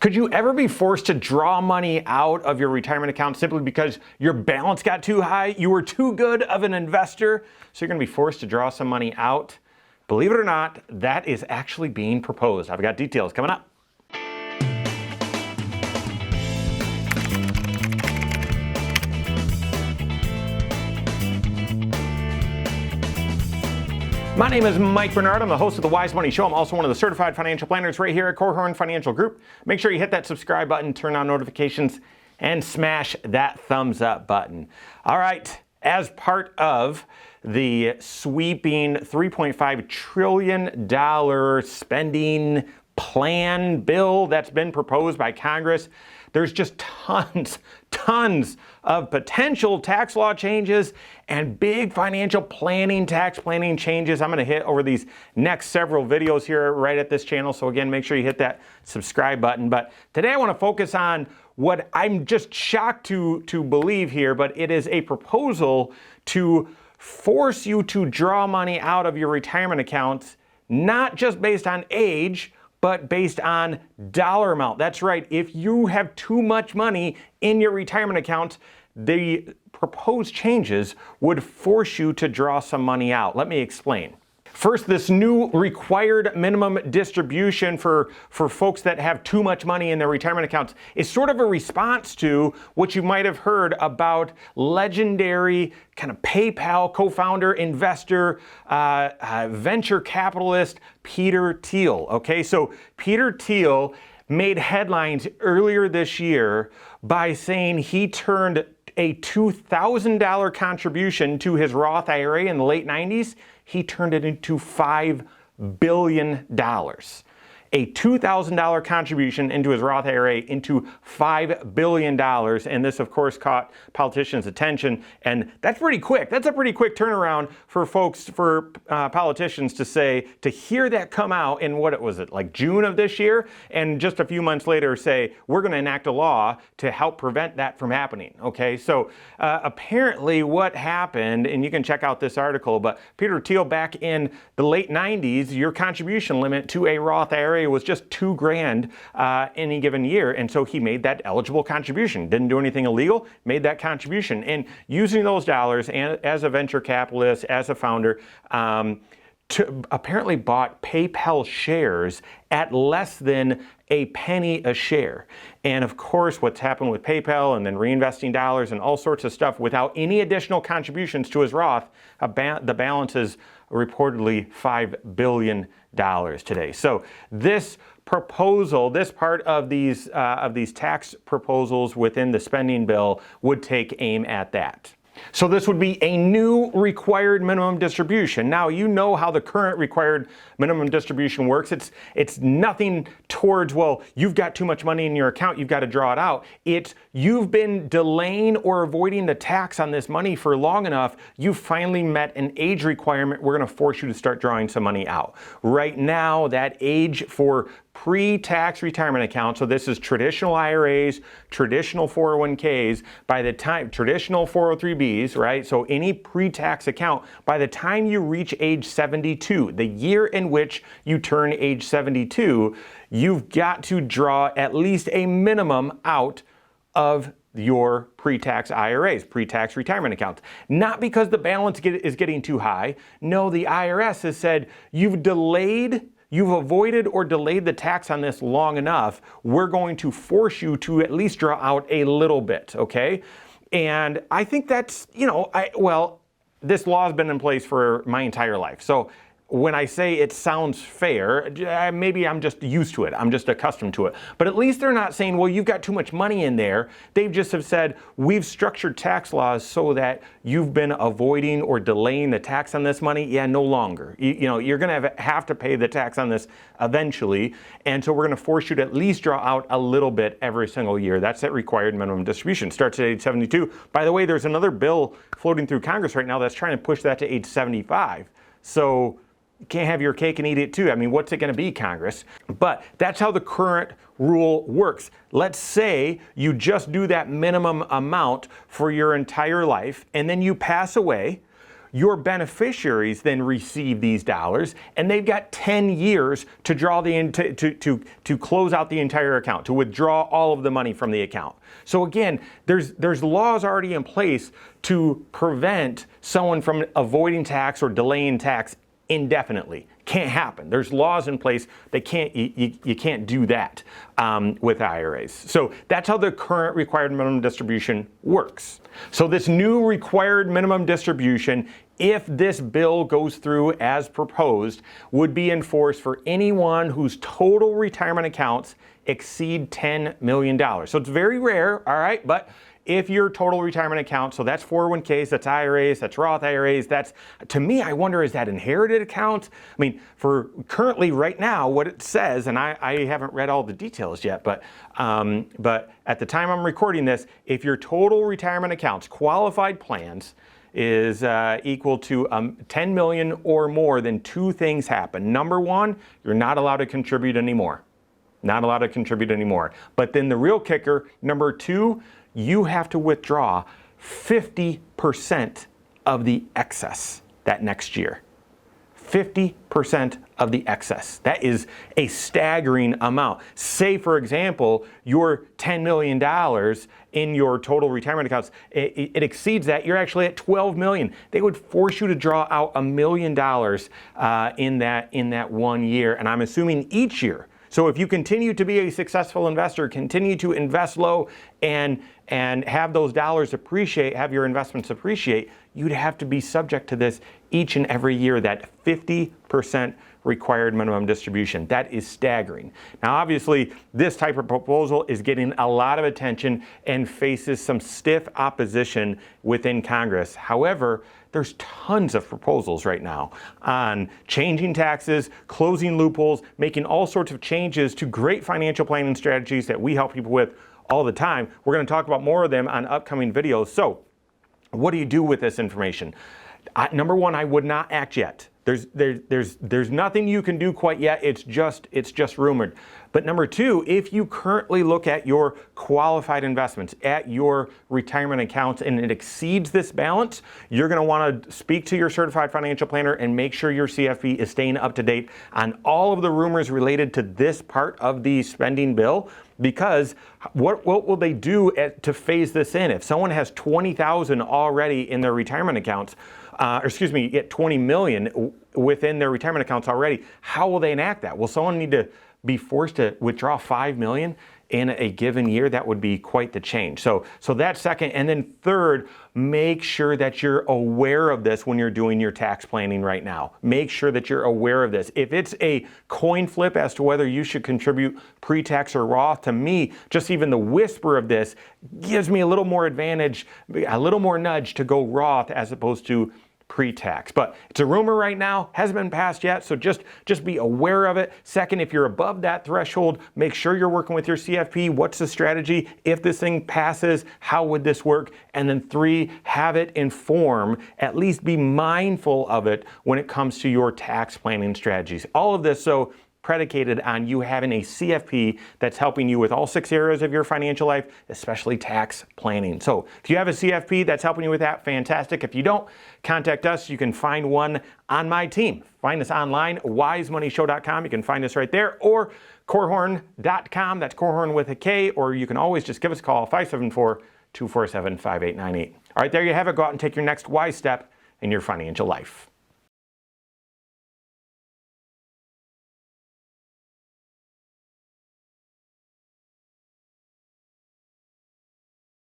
Could you ever be forced to draw money out of your retirement account simply because your balance got too high? You were too good of an investor, so you're going to be forced to draw some money out? Believe it or not, that is actually being proposed. I've got details coming up. My name is Mike Bernard. I'm the host of the Wise Money Show. I'm also one of the certified financial planners right here at Korhorn Financial Group. Make sure you hit that subscribe button, turn on notifications, and smash that thumbs up button. All right, as part of the sweeping $3.5 trillion spending plan bill that's been proposed by Congress, there's just tons of potential tax law changes and big financial planning, tax planning changes I'm going to hit over these next several videos here right at this channel. So again, make sure you hit that subscribe button. But today I want to focus on what I'm just shocked to believe here, but it is a proposal to force you to draw money out of your retirement accounts, not just based on age, but based on dollar amount. That's right. If you have too much money in your retirement account, the proposed changes would force you to draw some money out. Let me explain. First, this new required minimum distribution for folks that have too much money in their retirement accounts is sort of a response to what you might have heard about legendary kind of PayPal co-founder, investor, venture capitalist Peter Thiel. Okay, so Peter Thiel made headlines earlier this year by saying he turned a $2,000 contribution to his Roth IRA in the late 90s, he turned it into $5 billion. A $2,000 contribution into his Roth IRA into $5 billion. And this, of course, caught politicians' attention. And that's pretty quick. That's a pretty quick turnaround for folks, for politicians to hear that come out in what was it, like June of this year? And just a few months later say, we're going to enact a law to help prevent that from happening. Okay, so apparently what happened, and you can check out this article, but Peter Thiel back in the late 90s, your contribution limit to a Roth IRA was just $2,000 any given year, and so he made that eligible contribution. Didn't do anything illegal, made that contribution, and using those dollars and as a venture capitalist, as a founder, apparently bought PayPal shares at less than a penny a share. And of course, what's happened with PayPal and then reinvesting dollars and all sorts of stuff without any additional contributions to his Roth, the balance is reportedly $5 billion today. So this proposal, this part of these tax proposals within the spending bill would take aim at that. So this would be a new required minimum distribution. Now, you know how the current required minimum distribution works. It's nothing towards, well, you've got too much money in your account, you've got to draw it out. It's you've been delaying or avoiding the tax on this money for long enough, you finally met an age requirement, we're going to force you to start drawing some money out. Right now, that age for pre-tax retirement accounts, so this is traditional IRAs, traditional 401ks, by the time, traditional 403bs, right? So any pre-tax account, by the time you reach age 72, the year in which you turn age 72, you've got to draw at least a minimum out of your pre-tax IRAs, pre-tax retirement accounts. Not because the balance is getting too high. No, the IRS has said you've avoided or delayed the tax on this long enough, we're going to force you to at least draw out a little bit, okay? And I think that's, this law has been in place for my entire life. So when I say it sounds fair, maybe I'm just used to it. I'm just accustomed to it. But at least they're not saying, well, you've got too much money in there. They've just have said, we've structured tax laws so that you've been avoiding or delaying the tax on this money. Yeah, no longer. You're going to have to pay the tax on this eventually. And so we're going to force you to at least draw out a little bit every single year. That's that required minimum distribution. Starts at age 72. By the way, there's another bill floating through Congress right now that's trying to push that to age 75. So you can't have your cake and eat it too. I mean, what's it going to be, Congress? But that's how the current rule works. Let's say you just do that minimum amount for your entire life, and then you pass away. your beneficiaries then receive these dollars, and they've got 10 years to draw to close out the entire account, to withdraw all of the money from the account. So again, there's laws already in place to prevent someone from avoiding tax or delaying tax indefinitely. Can't happen. There's laws in place that you can't do that with IRAs. So that's how the current required minimum distribution works. So this new required minimum distribution, if this bill goes through as proposed, would be enforced for anyone whose total retirement accounts exceed $10 million. So it's very rare, all right, but if your total retirement account, so that's 401ks, that's IRAs, that's Roth IRAs, that's, to me, I wonder, is that inherited accounts? I mean, for currently right now, what it says, and I haven't read all the details yet, but at the time I'm recording this, if your total retirement accounts, qualified plans, is equal to 10 million or more, then two things happen. Number one, you're not allowed to contribute anymore. Not allowed to contribute anymore. But then the real kicker, number two, you have to withdraw 50% of the excess that next year. 50% of the excess. That is a staggering amount. Say, for example, your $10 million in your total retirement accounts, it exceeds that. You're actually at $12 million. They would force you to draw out $1 million in that 1 year, and I'm assuming each year. So if you continue to be a successful investor, continue to invest low and have those dollars appreciate, have your investments appreciate, you'd have to be subject to this each and every year, that 50% required minimum distribution. That is staggering. Now, obviously, this type of proposal is getting a lot of attention and faces some stiff opposition within Congress. However, there's tons of proposals right now on changing taxes, closing loopholes, making all sorts of changes to great financial planning strategies that we help people with all the time. We're going to talk about more of them on upcoming videos. So what do you do with this information? Number one, I would not act yet. There's nothing you can do quite yet. It's just rumored. But number two, if you currently look at your qualified investments, at your retirement accounts, and it exceeds this balance, you're going to want to speak to your certified financial planner and make sure your CFP is staying up to date on all of the rumors related to this part of the spending bill. Because what will they do to phase this in? If someone has $20,000 already in their retirement accounts, get 20 million within their retirement accounts already, how will they enact that? Will someone need to be forced to withdraw 5 million in a given year? That would be quite the change. So that's second. And then third, make sure that you're aware of this when you're doing your tax planning right now. Make sure that you're aware of this. If it's a coin flip as to whether you should contribute pre-tax or Roth, to me, just even the whisper of this gives me a little more advantage, a little more nudge to go Roth as opposed to pre-tax. But it's a rumor right now, hasn't been passed yet, so just be aware of it. Second, if you're above that threshold, make sure you're working with your CFP. What's the strategy? If this thing passes, how would this work? And then three, have it inform, at least be mindful of it when it comes to your tax planning strategies. All of this so predicated on you having a CFP that's helping you with all 6 areas of your financial life, especially tax planning. So if you have a CFP that's helping you with that, fantastic. If you don't, contact us. You can find one on my team. Find us online, wisemoneyshow.com. You can find us right there, or Korhorn.com. That's Korhorn with a K, or you can always just give us a call, 574-247-5898. All right, there you have it. Go out and take your next wise step in your financial life.